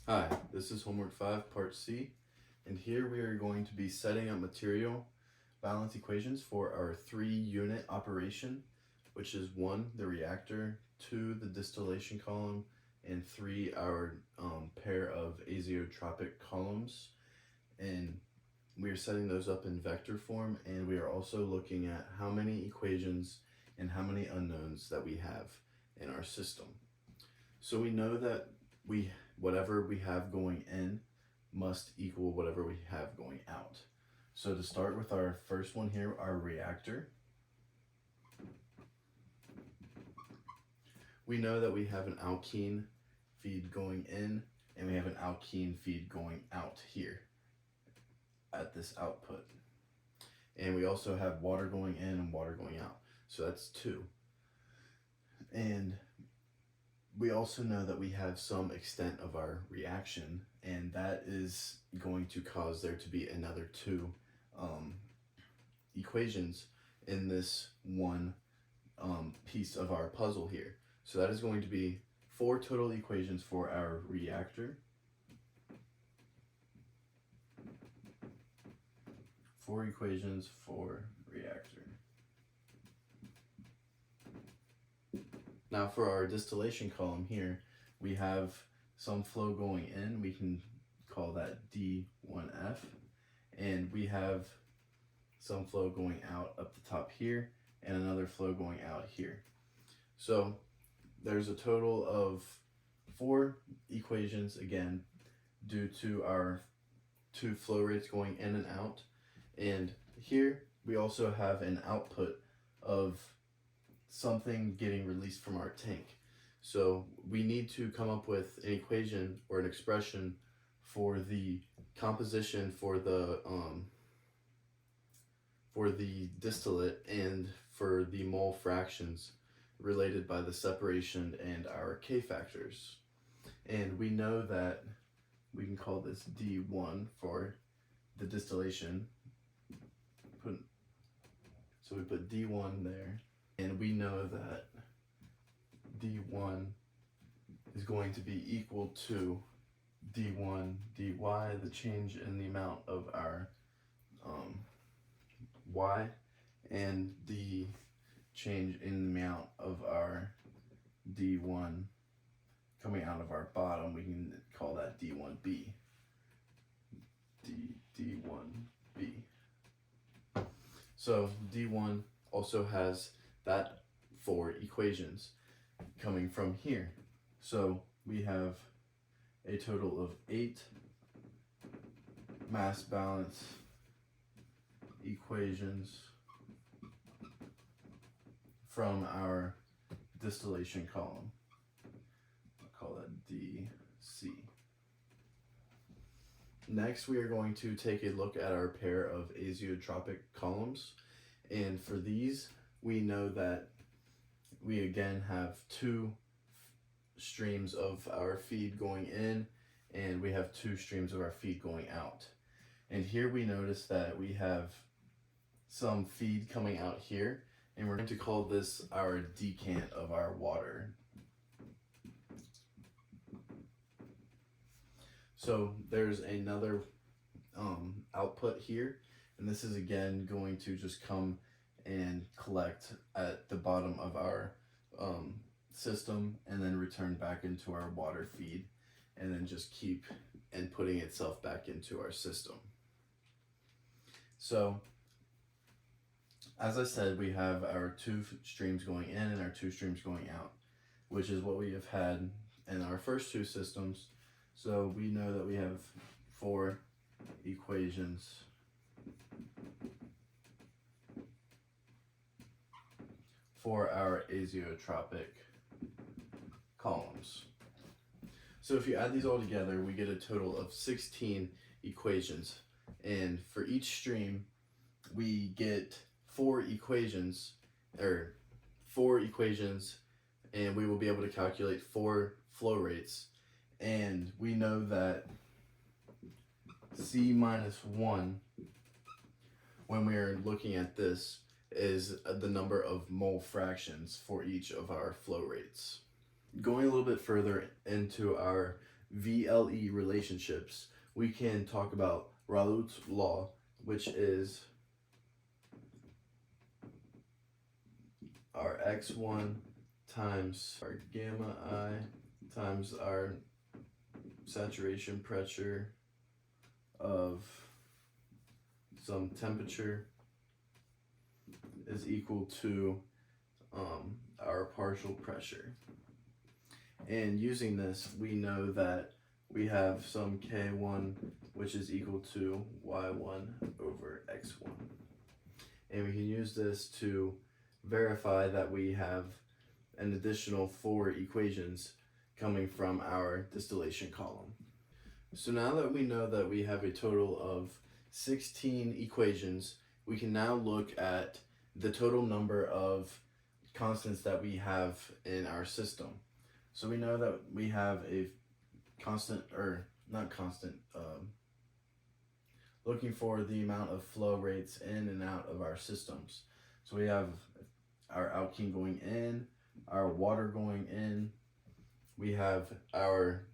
Hi, this is Homework 5, Part C, and here we are going to be setting up material balance equations for our 3-unit operation, which is 1, the reactor, 2, the distillation column, and 3, our pair of azeotropic columns. And we are setting those up in vector form, and we are also looking at how many equations and how many unknowns that we have in our system. So we know that whatever we have going in must equal whatever we have going out. So to start with our first one here, our reactor, we know that we have an alkene feed going in and we have an alkene feed going out here at this output. And we also have water going in and water going out. So that's 2. And we also know that we have some extent of our reaction, and that is going to cause there to be another 2 equations in this one piece of our puzzle here. So that is going to be 4 total equations for our reactor, 4 equations for reactor. Now for our distillation column here, we have some flow going in, we can call that D1F, and we have some flow going out up the top here, and another flow going out here. So there's a total of 4 equations, again, due to our 2 flow rates going in and out. And here we also have an output of something getting released from our tank. So we need to come up with an equation or an expression for the composition for the distillate and for the mole fractions related by the separation and our K factors. And we know that we can call this D1 for the distillation. So we put D1 there. And we know that D1 is going to be equal to D1 dy, the change in the amount of our y, and the change in the amount of our D1 coming out of our bottom. We can call that D1b. D1b. So D1 also has that 4 equations coming from here. So we have a total of 8 mass balance equations from our distillation column. I'll call that DC. Next, we are going to take a look at our pair of azeotropic columns, and for these, we know that we again have 2 streams of our feed going in, and we have 2 streams of our feed going out. And here we notice that we have some feed coming out here, and we're going to call this our decant of our water. So there's another output here, and this is again going to just come and collect at the bottom of our system and then return back into our water feed, and then just keep inputting itself back into our system. So as I said, we have our 2 streams going in and our 2 streams going out, which is what we have had in our first 2 systems. So we know that we have 4 equations for our azeotropic columns. So if you add these all together, we get a total of 16 equations. And for each stream, we get 4 equations, and we will be able to calculate 4 flow rates. And we know that C minus 1, when we are looking at this, is the number of mole fractions for each of our flow rates. Going a little bit further into our VLE relationships, we can talk about Raoult's law, which is our x1 times our gamma I times our saturation pressure of some temperature is equal to our partial pressure. And using this, we know that we have some K1 which is equal to Y1 over X1. And we can use this to verify that we have an additional 4 equations coming from our distillation column. So now that we know that we have a total of 16 equations, we can now look at the total number of constants that we have in our system. So we know that we have a constant, or not constant, looking for the amount of flow rates in and out of our systems. So we have our alkene going in, our water going in, we have our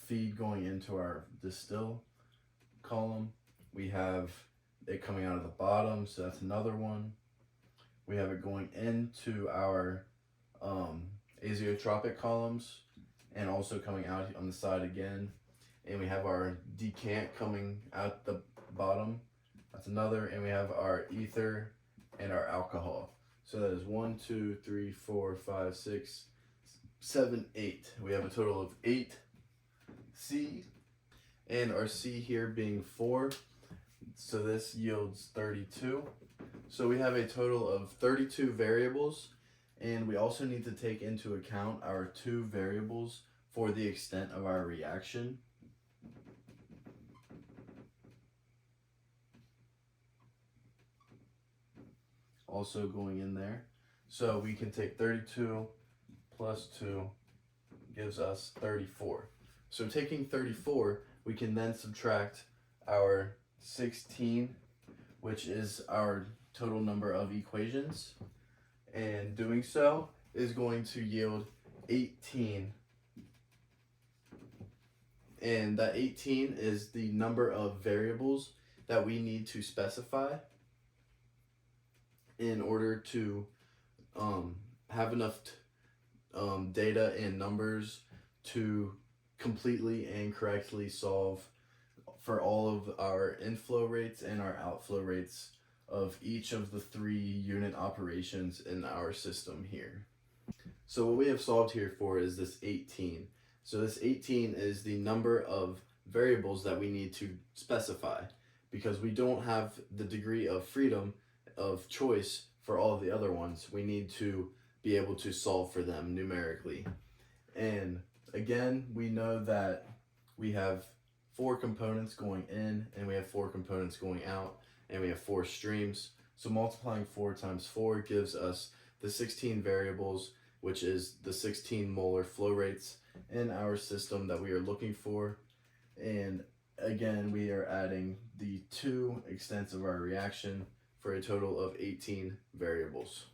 feed going into our distill column, we have it coming out of the bottom, so that's another one. We have it going into our azeotropic columns and also coming out on the side again. And we have our decant coming out the bottom, that's another. And we have our ether and our alcohol. So that is 1, 2, 3, 4, 5, 6, 7, 8. We have a total of 8 C, and our C here being 4. So this yields 32. So we have a total of 32 variables, and we also need to take into account our 2 variables for the extent of our reaction. Also going in there. So we can take 32 plus 2 gives us 34. So taking 34, we can then subtract our 16, which is our total number of equations, and doing so is going to yield 18. And that 18 is the number of variables that we need to specify in order to have enough data and numbers to completely and correctly solve for all of our inflow rates and our outflow rates of each of the 3 unit operations in our system here. So what we have solved here for is this 18. So this 18 is the number of variables that we need to specify, because we don't have the degree of freedom of choice for all of the other ones. We need to be able to solve for them numerically. And again, we know that we have 4 components going in and we have 4 components going out, and we have 4 streams. So multiplying 4 times 4 gives us the 16 variables, which is the 16 molar flow rates in our system that we are looking for. And again, we are adding the 2 extents of our reaction for a total of 18 variables.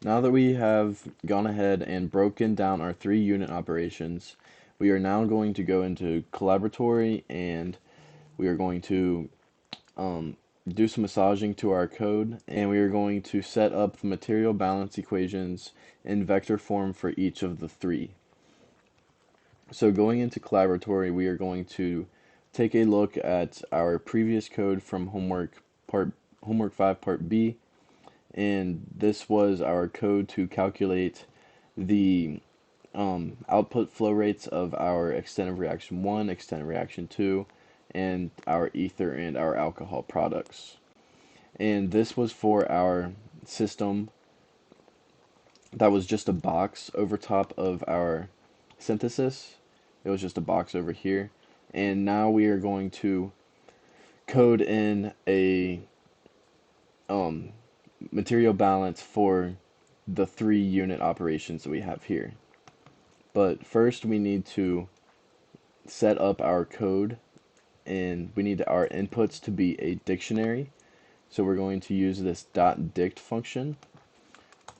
Now that we have gone ahead and broken down our 3 unit operations, we are now going to go into collaboratory, and we are going to do some massaging to our code, and we are going to set up the material balance equations in vector form for each of the 3. So going into collaboratory, we are going to take a look at our previous code from homework 5 part B, and this was our code to calculate the output flow rates of our extent of reaction 1, extent of reaction 2, and our ether and our alcohol products. And this was for our system that was just a box over top of our synthesis. It was just a box over here. And now we are going to code in a material balance for the 3 unit operations that we have here. But first we need to set up our code, and we need our inputs to be a dictionary. So we're going to use this .dict function.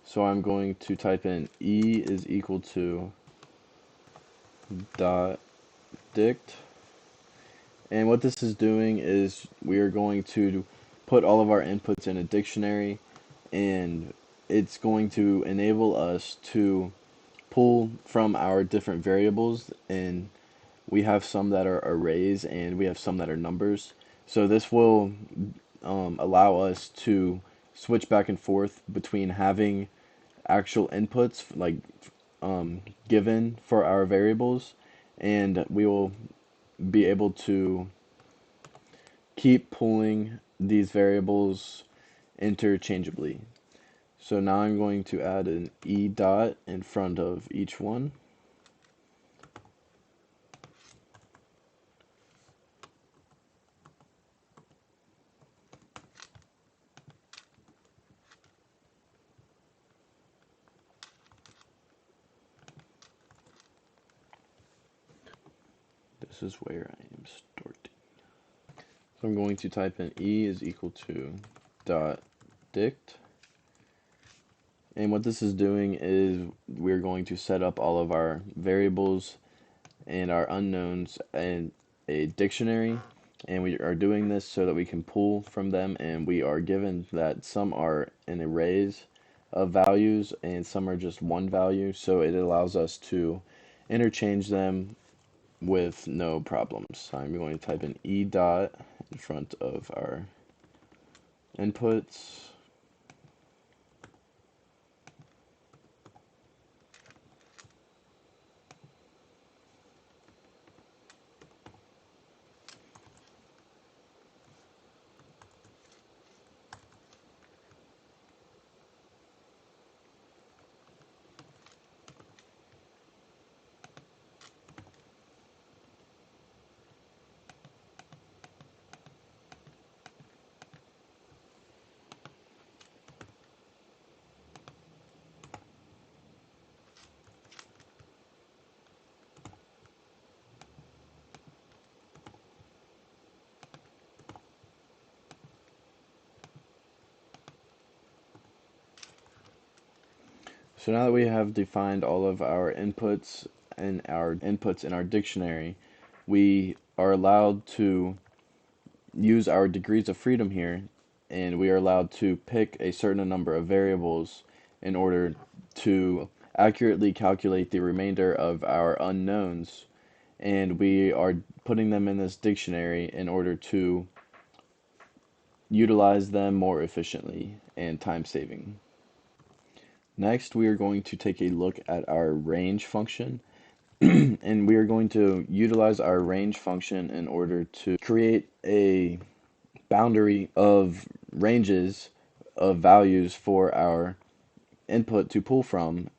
So I'm going to type in E is equal to dot dict. And what this is doing is we are going to put all of our inputs in a dictionary, and it's going to enable us to pull from our different variables, and we have some that are arrays and we have some that are numbers. So this will allow us to switch back and forth between having actual inputs like given for our variables, and we will be able to keep pulling these variables interchangeably. So now I'm going to add an E dot in front of each one. This is where I am starting. So I'm going to type in E is equal to dot dict. And what this is doing is we're going to set up all of our variables and our unknowns in a dictionary, and we are doing this so that we can pull from them, and we are given that some are in arrays of values and some are just one value, so it allows us to interchange them with no problems. So I'm going to type in E dot in front of our inputs. So now that we have defined all of our inputs in our dictionary, we are allowed to use our degrees of freedom here, and we are allowed to pick a certain number of variables in order to accurately calculate the remainder of our unknowns, and we are putting them in this dictionary in order to utilize them more efficiently and time saving. Next, we are going to take a look at our range function, and we are going to utilize our range function in order to create a boundary of ranges of values for our input to pull from.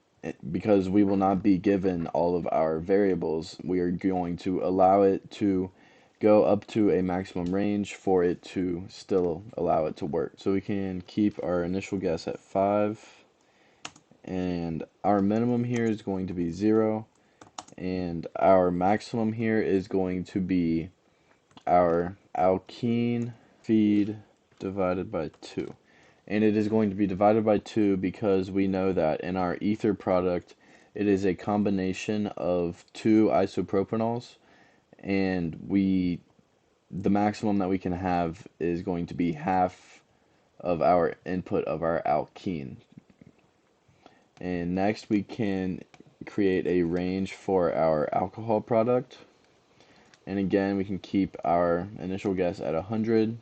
Because we will not be given all of our variables, we are going to allow it to go up to a maximum range for it to still allow it to work. So we can keep our initial guess at 5, and our minimum here is going to be 0, and our maximum here is going to be our alkene feed divided by 2. And it is going to be divided by 2 because we know that in our ether product it is a combination of 2 isopropanols, and the maximum that we can have is going to be half of our input of our alkene. And next we can create a range for our alcohol product. And again, we can keep our initial guess at 100.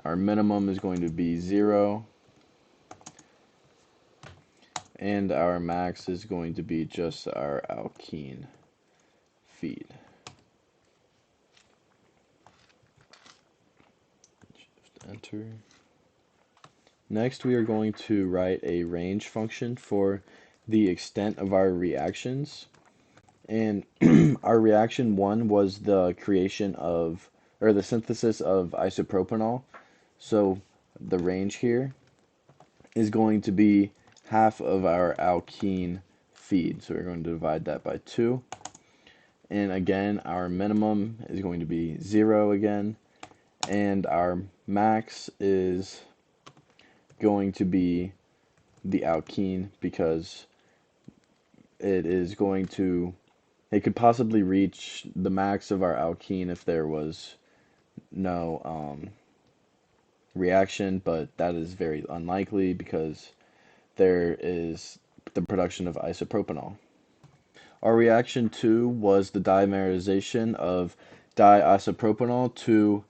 Our minimum is going to be 0. And our max is going to be just our alkene feed. Just enter. Next, we are going to write a range function for the extent of our reactions. And our reaction 1 was the creation of, or the synthesis of isopropanol. So the range here is going to be half of our alkene feed. So we're going to divide that by 2. And again, our minimum is going to be 0 again. And our max is going to be the alkene because it is going to it could possibly reach the max of our alkene if there was no reaction, but that is very unlikely because there is the production of isopropanol. Our reaction 2 was the dimerization of diisopropanol to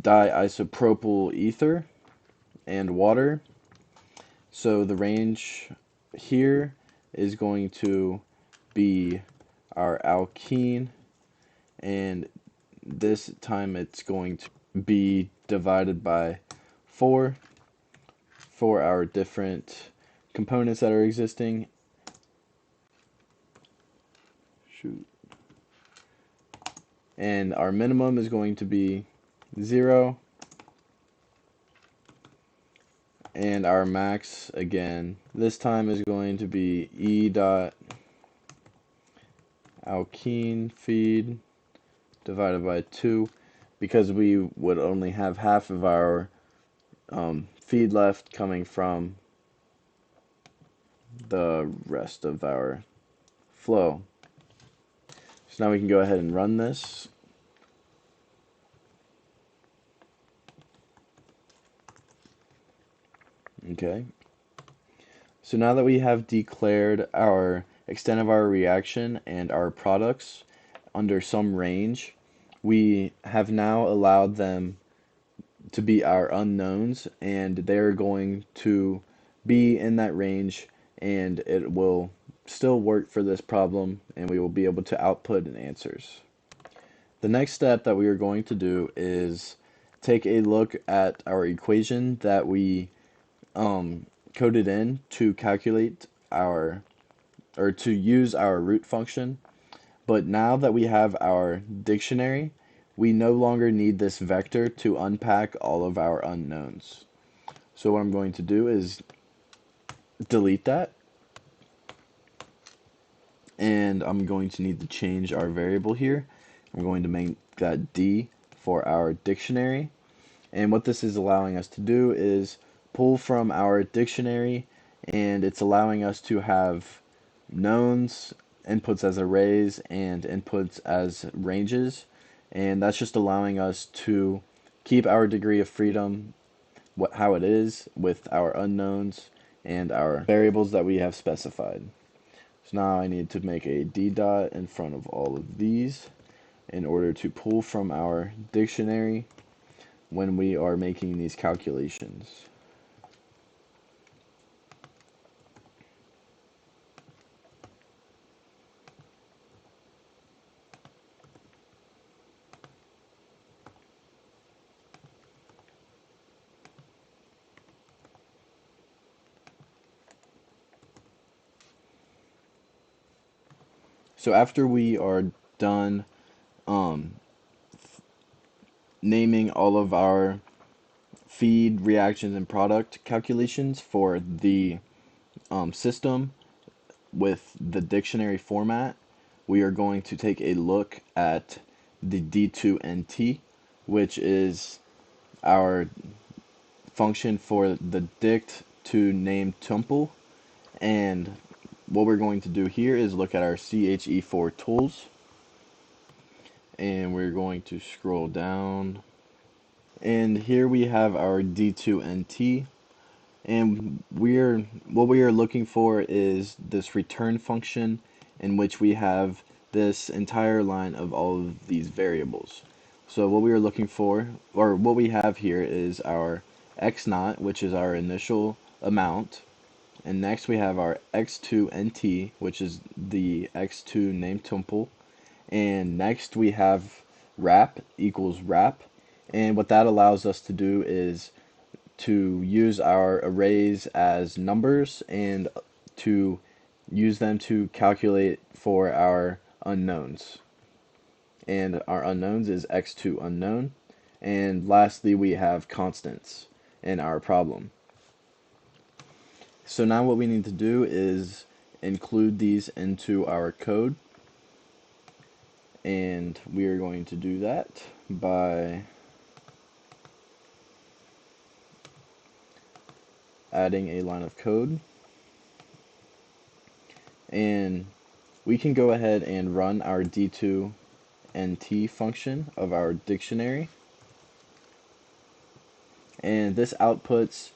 disopropylether and water. So the range here is going to be our alkene, and this time it's going to be divided by 4 for our different components that are existing. And our minimum is going to be 0, and our max again this time is going to be E dot alkene feed divided by 2, because we would only have half of our feed left coming from the rest of our flow. So now we can go ahead and run this. Okay. So now that we have declared our extent of our reaction and our products under some range, we have now allowed them to be our unknowns, and they're going to be in that range, and it will still work for this problem, and we will be able to output answers. The next step that we are going to do is take a look at our equation that we coded in to calculate our, or to use our root function. But now that we have our dictionary, we no longer need this vector to unpack all of our unknowns. So what I'm going to do is delete that, and I'm going to need to change our variable here. I'm going to make that D for our dictionary, and what this is allowing us to do is pull from our dictionary, and it's allowing us to have knowns, inputs as arrays, and inputs as ranges, and that's just allowing us to keep our degree of freedom how it is with our unknowns and our variables that we have specified. So now I need to make a D dot in front of all of these in order to pull from our dictionary when we are making these calculations. So after we are done naming all of our feed, reactions, and product calculations for the system with the dictionary format, we are going to take a look at the D2NT, which is our function for the dict to name tuple. And what we're going to do here is look at our CHE4 tools, and we're going to scroll down, and here we have our D2NT, and what we are looking for is this return function in which we have this entire line of all of these variables. So what we are looking for, or what we have here, is our x naught, which is our initial amount, and next we have our x2nt, which is the x2 name tuple, and next we have wrap equals wrap, and what that allows us to do is to use our arrays as numbers and to use them to calculate for our unknowns. And our unknowns is x2 unknown. And lastly, we have constants in our problem. So now what we need to do is include these into our code. And we are going to do that by adding a line of code, and we can go ahead and run our D2NT function of our dictionary. And this outputs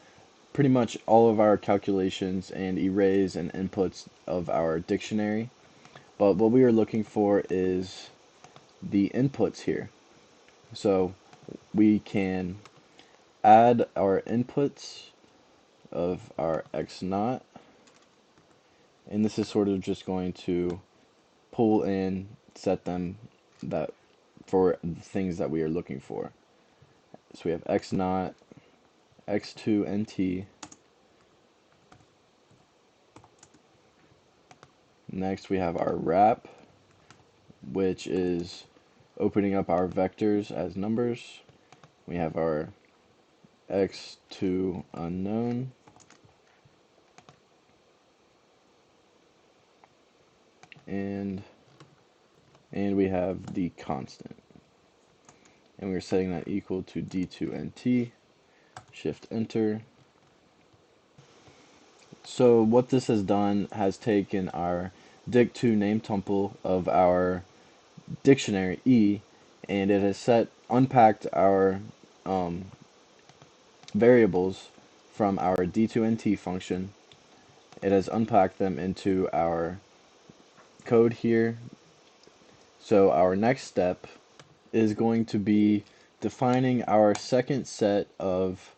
pretty much all of our calculations and arrays and inputs of our dictionary. But what we are looking for is the inputs here. So we can add our inputs of our X naught, and this is sort of just going to pull in, set them that for the things that we are looking for. So we have X naught, X2NT. Next we have our wrap, which is opening up our vectors as numbers. We have our X2 unknown. And we have the constant. And we're setting that equal to D2NT. Shift enter. So what this has done has taken our dict2 name tuple of our dictionary E, and it has unpacked our variables from our D2NT function. It has unpacked them into our code here. So our next step is going to be defining our second set of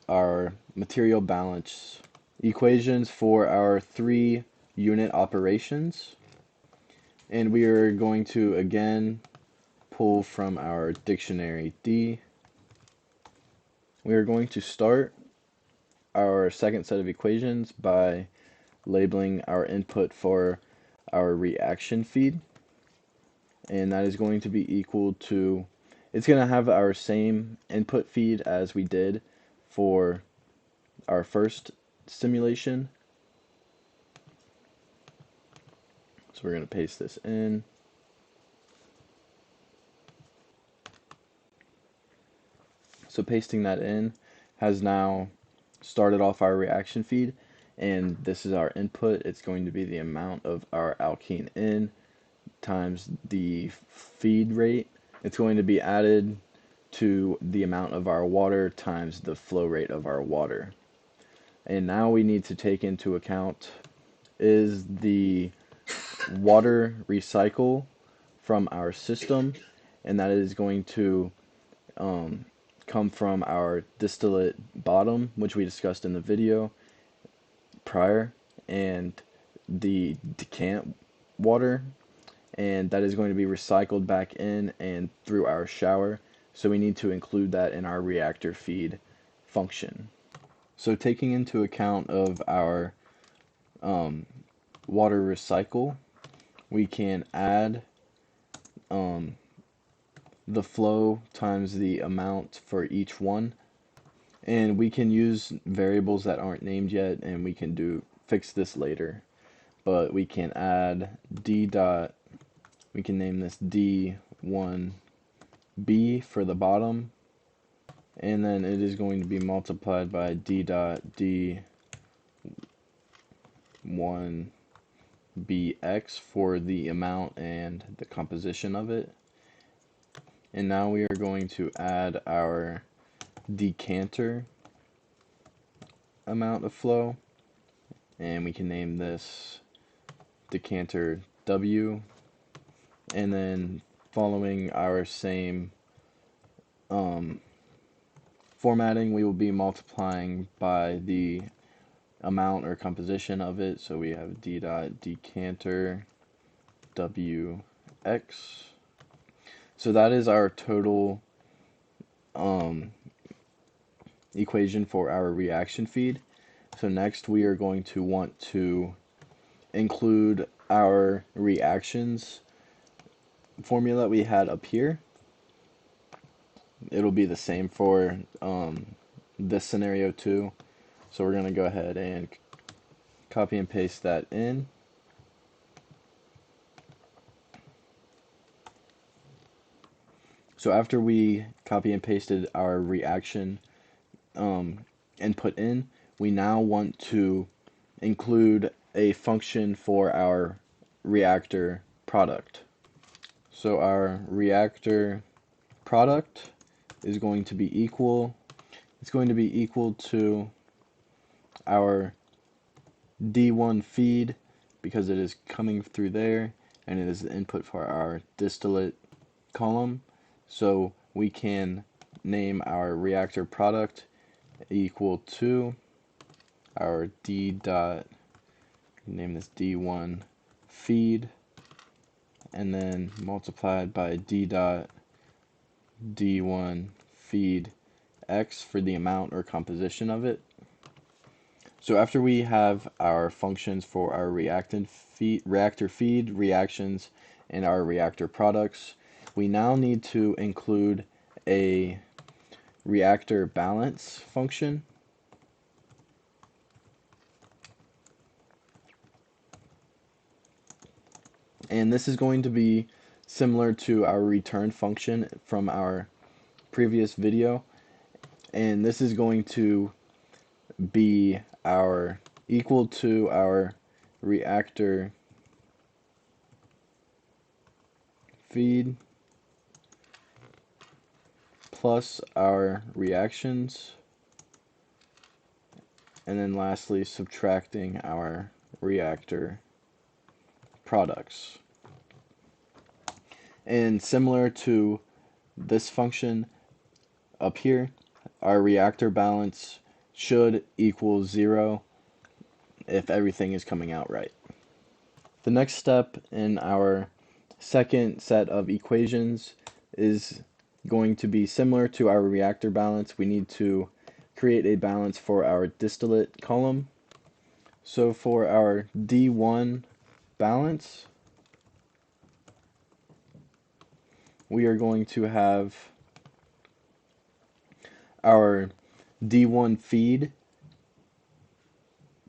our material balance equations for our 3 unit operations. And we are going to again pull from our dictionary D. We are going to start our second set of equations by labeling our input for our reaction feed, and that is going to be equal to, it's going to have our same input feed as we did for our first simulation. So we're going to paste this in. So pasting that in has now started off our reaction feed, and this is our input. It's going to be the amount of our alkene in times the feed rate. It's going to be added to the amount of our water times the flow rate of our water. And now we need to take into account, is the water recycle from our system, and that is going to come from our distillate bottom, which we discussed in the video prior, and the decant water, and that is going to be recycled back in and through our shower. So we need to include that in our reactor feed function. So taking into account of our water recycle, we can add the flow times the amount for each one, and we can use variables that aren't named yet, and we can fix this later. But we can add d dot, we can name this d1b for the bottom, and then it is going to be multiplied by d dot d1bx for the amount and the composition of it. And now we are going to add our decanter amount of flow, and we can name this decanter W, and then following our same formatting, we will be multiplying by the amount or composition of it. So we have d dot decanter WX. So that is our total equation for our reaction feed. So next we are going to want to include our reactions formula that we had up here. It'll be the same for this scenario too. So we're going to go ahead and copy and paste that in. So after we copy and pasted our reaction input in, we now want to include a function for our reactor product. So our reactor product is going to be equal, it's going to be equal to our D1 feed, because it is coming through there and it is the input for our distillate column. So we can name our reactor product equal to our name this D1 feed, and then multiplied by D1 feed X for the amount or composition of it. So after we have our functions for our reactor feed, reactions, and our reactor products, we now need to include a reactor balance function. And this is going to be similar to our return function from our previous video. And this is going to be our equal to our reactor feed plus our reactions, and then lastly subtracting our reactor products. And similar to this function up here, our reactor balance should equal 0 if everything is coming out right. The next step in our second set of equations is going to be similar to our reactor balance. We need to create a balance for our distillate column. So for our D1 balance, we are going to have our D1 feed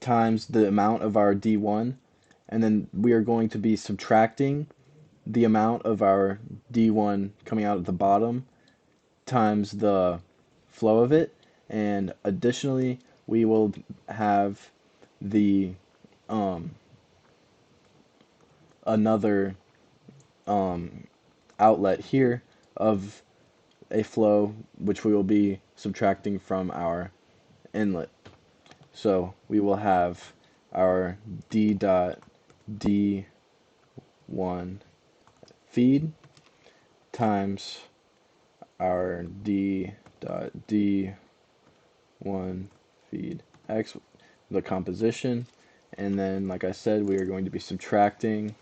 times the amount of our D1, and then we are going to be subtracting the amount of our D1 coming out at the bottom times the flow of it, and additionally we will have the another outlet here of a flow which we will be subtracting from our inlet. So we will have our D dot D1 feed times our D dot D1 feed X, the composition, and then like I said, we are going to be subtracting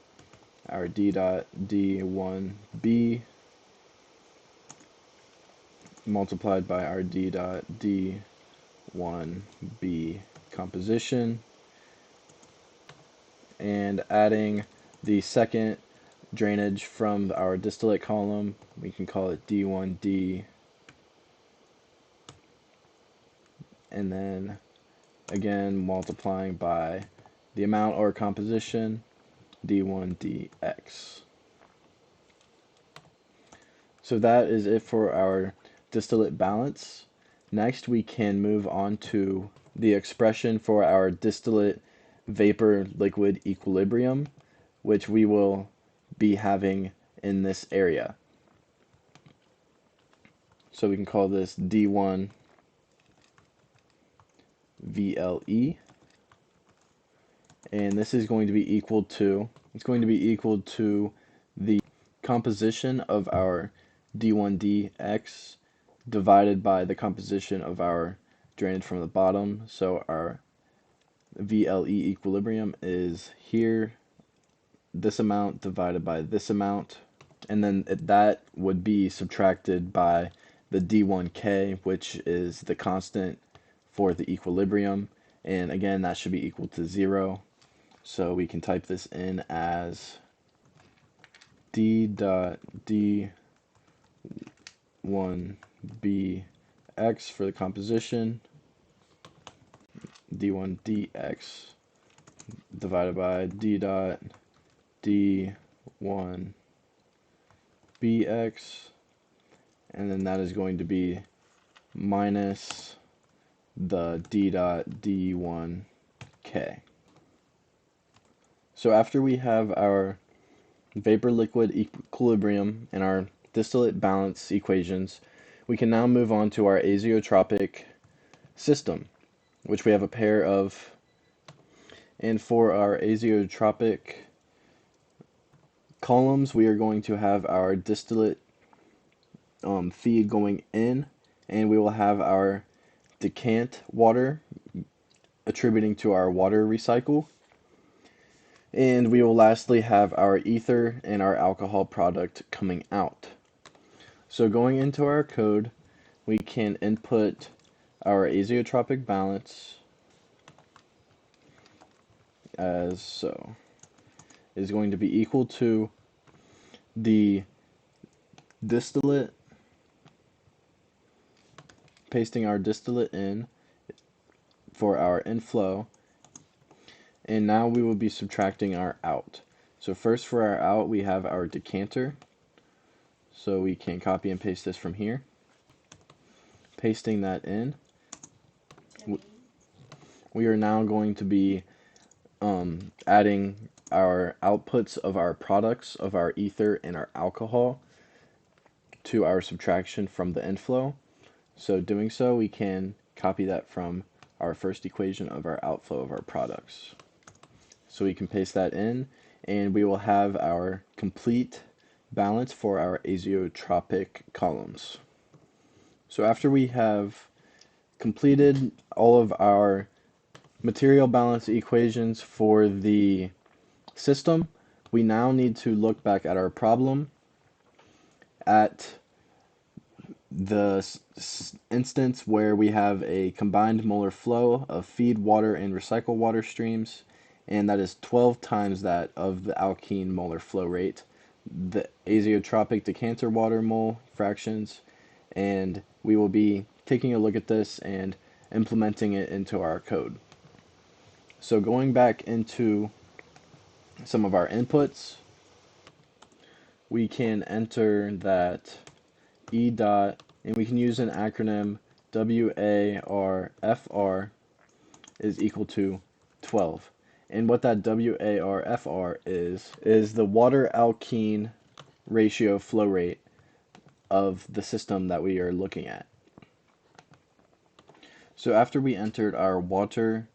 our D dot D1B multiplied by our D dot D1B composition, and adding the second drainage from our distillate column. We can call it D1D, and then again multiplying by the amount or composition, D1DX. So that is it for our distillate balance. Next we can move on to the expression for our distillate vapor liquid equilibrium, which we will be having in this area. So we can call this D1 VLE, and this is going to be equal to, the composition of our D1DX divided by the composition of our drainage from the bottom. So our VLE equilibrium is here, this amount divided by this amount, and then that would be subtracted by the D1K, which is the constant for the equilibrium, and again that should be equal to 0. So we can type this in as D dot D1BX for the composition, D1DX divided by D dot D1BX, and then that is going to be minus the D dot D1K. So after we have our vapor liquid equilibrium and our distillate balance equations, we can now move on to our azeotropic system, which we have a pair of. And for our azeotropic columns, we are going to have our distillate feed going in, and we will have our decant water attributing to our water recycle. And we will lastly have our ether and our alcohol product coming out. So going into our code, we can input our azeotropic balance as so. It is going to be equal to the distillate, pasting our distillate in for our inflow, and now we will be subtracting our out. So first for our out, we have our decanter, so we can copy and paste this from here, pasting that in. We are now going to be adding our outputs of our products of our ether and our alcohol to our subtraction from the inflow. So doing so, we can copy that from our first equation of our outflow of our products. So we can paste that in, and we will have our complete balance for our azeotropic columns. So after we have completed all of our material balance equations for the system, we now need to look back at our problem at the instance where we have a combined molar flow of feed water and recycle water streams, and that is 12 times that of the alkene molar flow rate, the azeotropic decanter water mole fractions, and we will be taking a look at this and implementing it into our code. So going back into some of our inputs, we can enter that E dot, and we can use an acronym WARFR is equal to 12. And what that WARFR is the water alkene ratio flow rate of the system that we are looking at. So after we entered our water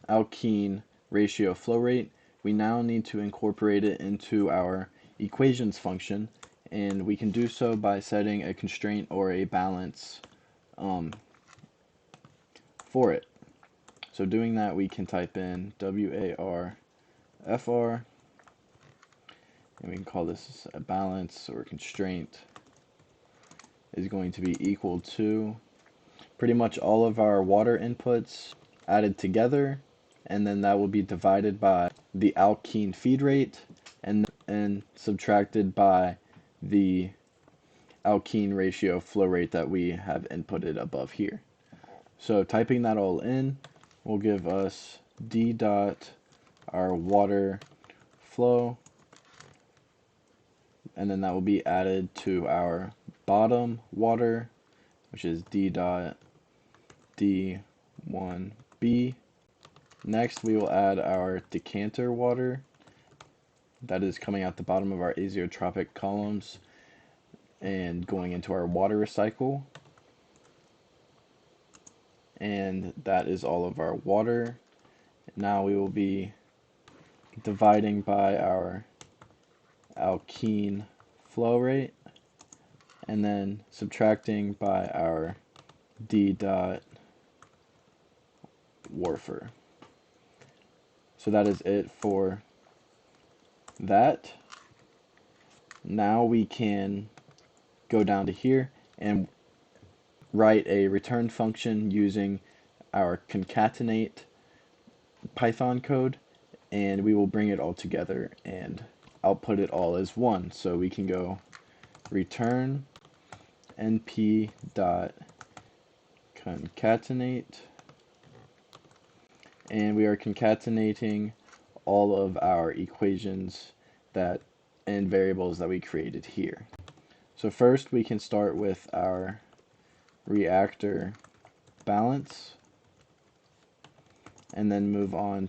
alkene ratio flow rate, we now need to incorporate it into our equations function, and we can do so by setting a constraint or a balance for it. So doing that, we can type in WARFR, and we can call this a balance or constraint is going to be equal to pretty much all of our water inputs added together, and then that will be divided by the alkene feed rate and subtracted by the alkene ratio flow rate that we have inputted above here. So typing that all in will give us D dot our water flow, and then that will be added to our bottom water, which is D dot D1B. Next, we will add our decanter water that is coming out the bottom of our azeotropic columns and going into our water recycle. And that is all of our water. Now we will be dividing by our alkene flow rate and then subtracting by our D dot Warfer. So that is it for that. Now we can go down to here and write a return function using our concatenate Python code, and we will bring it all together and output it all as one. So we can go return np dot concatenate, and we are concatenating all of our equations that and variables that we created here. So first we can start with our reactor balance and then move on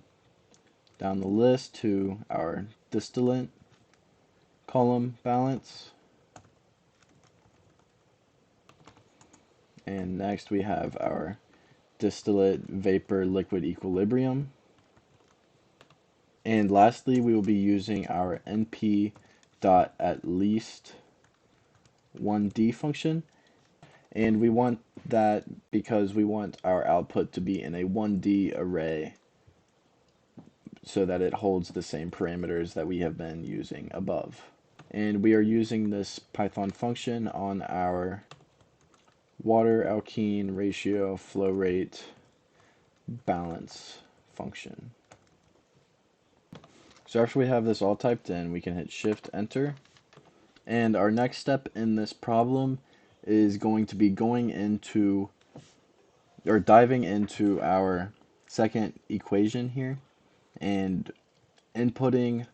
down the list to our distillate column balance. And next we have our distillate vapor liquid equilibrium. And lastly, we will be using our np dot at least 1d function. And we want that because we want our output to be in a 1D array so that it holds the same parameters that we have been using above. And we are using this Python function on our water alkene ratio flow rate balance function. So after we have this all typed in, we can hit Shift Enter. And our next step in this problem is going to be going into or diving into our second equation here and inputting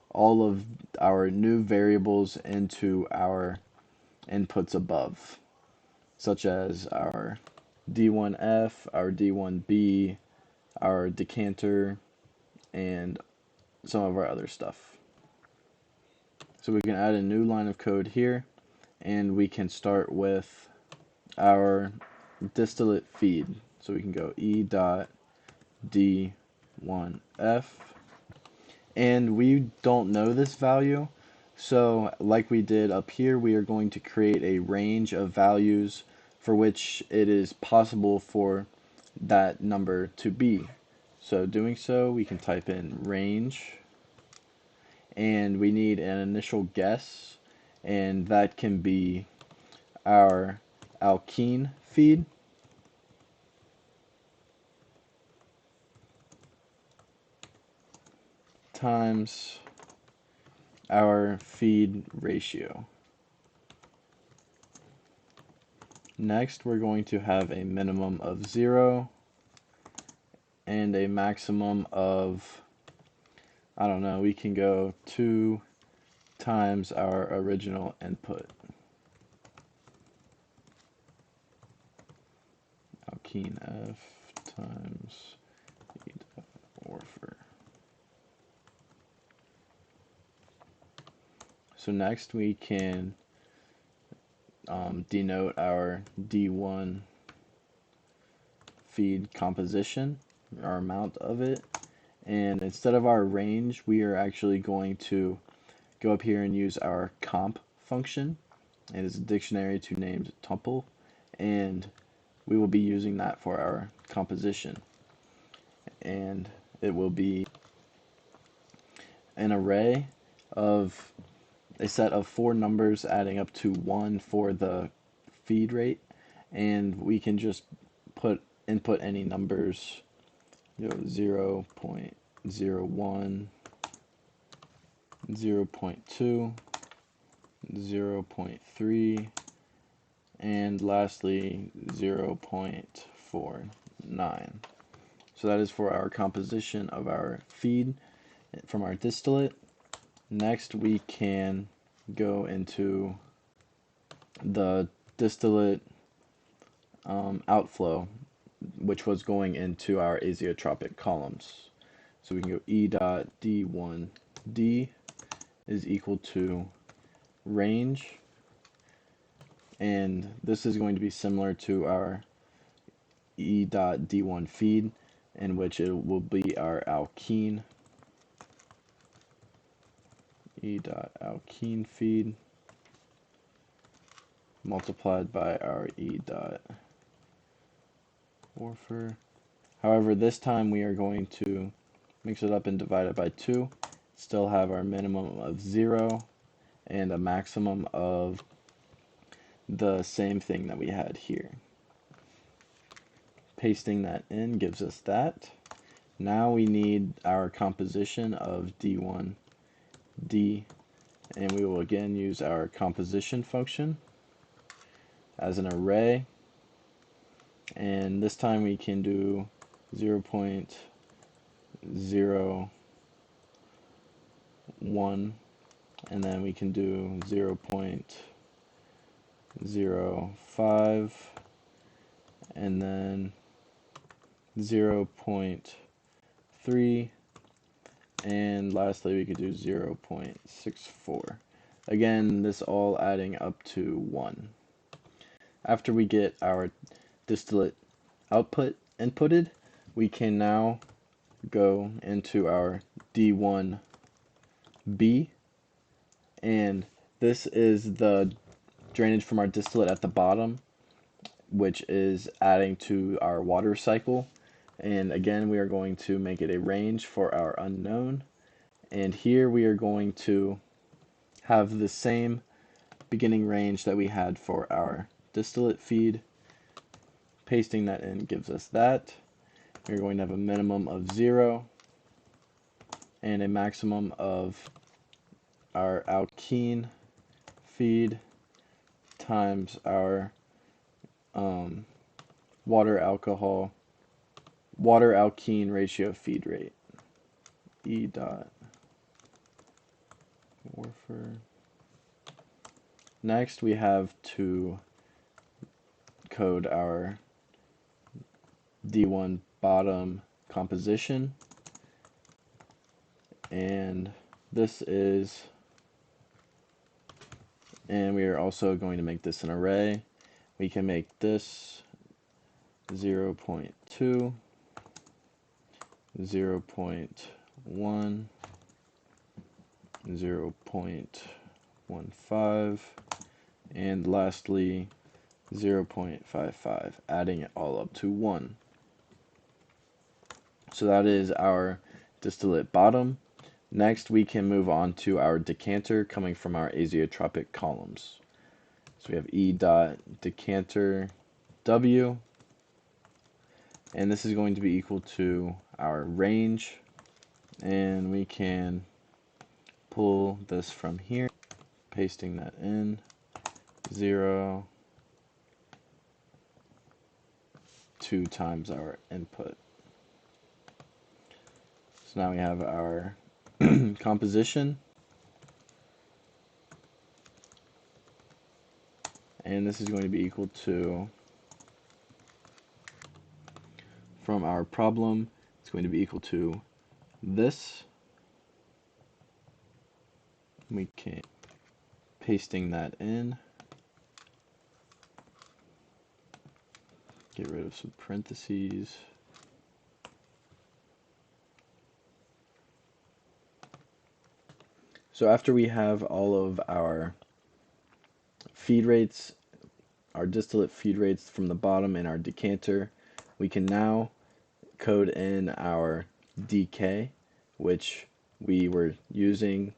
all of our new variables into our inputs above, such as our D1F, our D1B, our decanter, and some of our other stuff. So we can add a new line of code here, and we can start with our distillate feed. So we can go E dot D1F, and we don't know this value, so like we did up here, we are going to create a range of values for which it is possible for that number to be. So doing so, we can type in range, and we need an initial guess, and that can be our alkene feed times our feed ratio. Next, we're going to have a minimum of 0 and a maximum of, I don't know, we can go 2 times our original input. Alkene F times Orfer. So next we can denote our D1 feed composition, our amount of it, and instead of our range, we are actually going to go up here and use our comp function. It is a dictionary to named tuple, and we will be using that for our composition, and it will be an array of a set of 4 numbers adding up to 1 for the feed rate, and we can just input any numbers, 0.01, 0.2, 0.3, and lastly 0.49. So that is for our composition of our feed from our distillate. Next, we can go into the distillate outflow, which was going into our azeotropic columns. So we can go E dot D1D is equal to range, and this is going to be similar to our E dot D1 feed, in which it will be our alkene, E dot alkene feed multiplied by our E dot Orfer. However, this time we are going to mix it up and divide it by 2. Still have our minimum of 0 and a maximum of the same thing that we had here. Pasting that in gives us that. Now we need our composition of D1D, and we will again use our composition function as an array, and this time we can do 0.01, and then we can do 0.05, and then 0.3, and lastly we could do 0.64. Again, this all adding up to 1. After we get our distillate output inputted, we can now go into our D1B, and this is the drainage from our distillate at the bottom, which is adding to our water cycle. And again, we are going to make it a range for our unknown, and here we are going to have the same beginning range that we had for our distillate feed. Pasting that in gives us that. We're going to have a minimum of 0 and a maximum of our alkene feed times our water alkene ratio feed rate. E dot Warfer. Next we have to code our D1 bottom composition, and we are also going to make this an array. We can make this 0.2, 0.1, 0.15, and lastly 0.55, adding it all up to 1. So that is our distillate bottom. Next, we can move on to our decanter coming from our azeotropic columns. So we have E dot decanter W, and this is going to be equal to our range, and we can pull this from here, pasting that in, 0, 2 times our input. So now we have our composition, and this is going to be equal to, from our problem, it's going to be equal to this. We can pasting that in, get rid of some parentheses. So after we have all of our feed rates, our distillate feed rates from the bottom in our decanter, we can now code in our dk, which we were using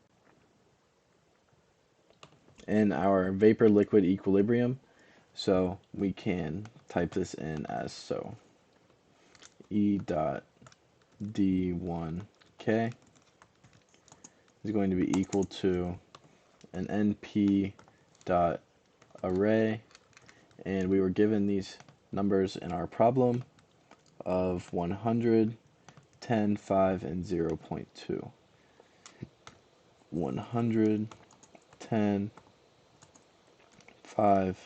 in our vapor liquid equilibrium. So we can type this in as so. E dot D1K is going to be equal to an NP dot array, and we were given these numbers in our problem of 100, 10, 5, and 0.2. 100, 10, 5,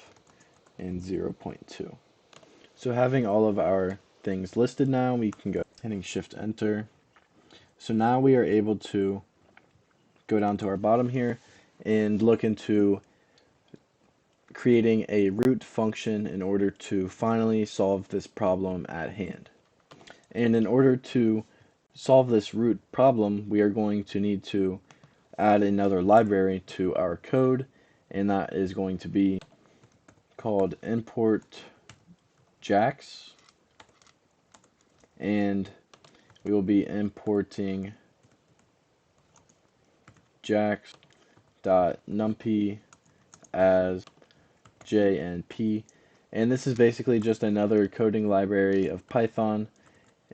and 0.2. So having all of our things listed now, we can go hitting Shift Enter. So now we are able to go down to our bottom here and look into creating a root function in order to finally solve this problem at hand. And in order to solve this root problem, we are going to need to add another library to our code, and that is going to be called import jax, and we will be importing jax.numpy as j and p, and this is basically just another coding library of Python,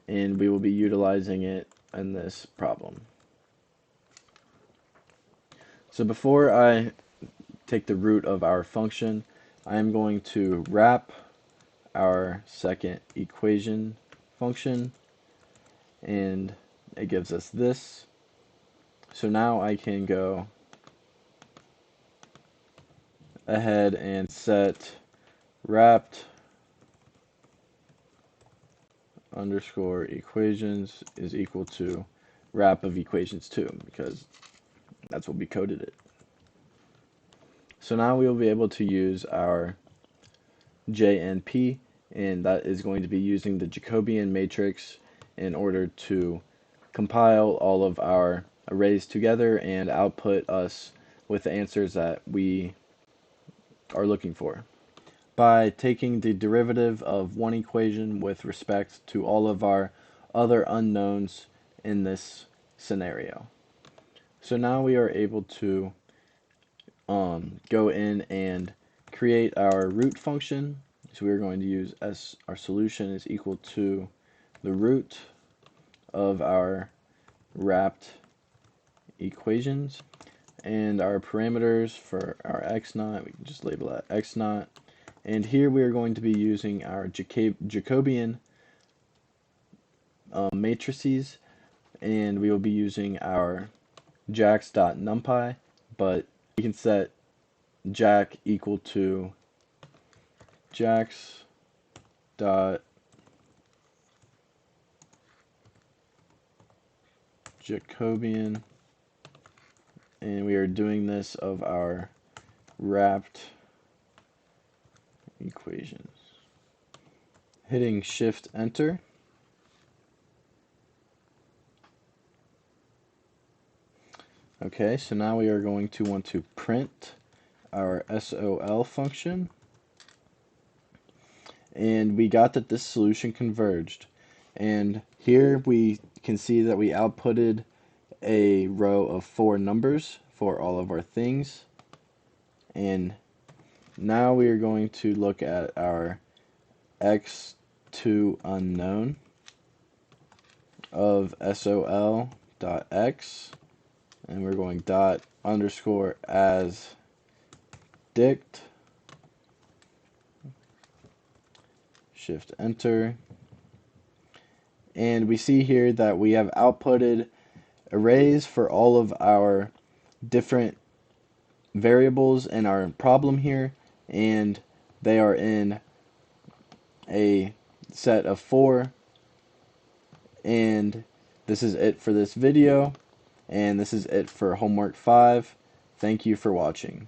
and we will be utilizing it in this problem. So before I take the root of our function, I am going to wrap our second equation function, and it gives us this. So now I can go ahead and set wrapped underscore equations is equal to wrap of equations too, because that's what we coded it. So now we will be able to use our JNP, and that is going to be using the Jacobian matrix in order to compile all of our arrays together and output us with the answers that we are looking for by taking the derivative of one equation with respect to all of our other unknowns in this scenario. So now we are able to go in and create our root function. So we're going to use as our solution is equal to the root of our wrapped equations, and our parameters for our x naught, we can just label that x naught. And here we are going to be using our Jacobian matrices, and we will be using our jax.numpy, but we can set jack equal to jax dot Jacobian, and we are doing this of our wrapped equations. Hitting Shift Enter. Okay, so now we are going to want to print our SOL function, and we got that this solution converged. And here we can see that we outputted a row of 4 numbers for all of our things. And now we are going to look at our x2 unknown of sol.x, and we're going dot underscore as dict, Shift Enter, and we see here that we have outputted arrays for all of our different variables in our problem here, and they are in a set of 4. And this is it for this video, and this is it for homework 5. Thank you for watching.